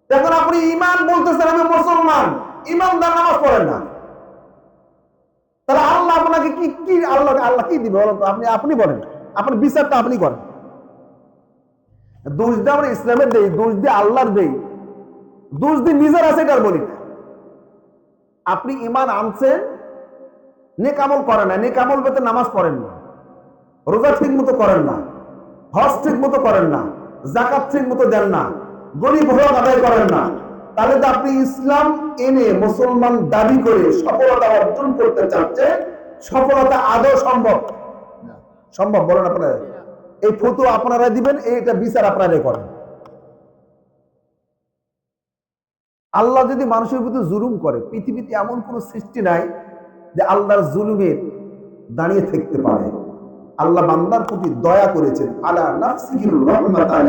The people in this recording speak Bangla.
এখন আপনি ইমান বলতেছেন আমি মুসলমান, ইমানদার নামাজ পড়েন না, তাহলে আল্লাহ আপনাকে কি কি আল্লাহ আল্লাহ কি দিবে বলেন তো? আপনি বলেন, আপনার বিচারটা আপনি করেন। দোষ দিয়ে আমরা ইসলামের দেই, দোষ দিয়ে আল্লাহর দেই, দোষ দিয়ে নিজের আছে এটার বলি না। আপনি ইমান আনছেন, নেক আমল করেন না, নেক আমল পেতে নামাজ পড়েন না, রোজা ঠিক মতো করেন না, হজ ঠিক মতো করেন না, যাকাত ঠিক মতো দেন না, গরিব হক আদায় করেন না, তাহলে তো আপনি ইসলাম এনে মুসলমান দাবি করে সফলতা অর্জন করতে চাচ্ছেন। সফলতা আদৌ সম্ভব? সম্ভব বলেন আপনারা? এই ফতোয়া আপনারা দিবেন, এইটা বিচার আপনারাই করেন। আল্লাহ যদি মানুষের প্রতি জুলুম করে, পৃথিবীতে এমন কোন সৃষ্টি নাই যে আল্লাহর জুলুমে দাঁড়িয়ে থাকতে পারে। আল্লাহ বান্দার প্রতি দয়া করেছেন, আলা নাফসিহির রাহমাতান।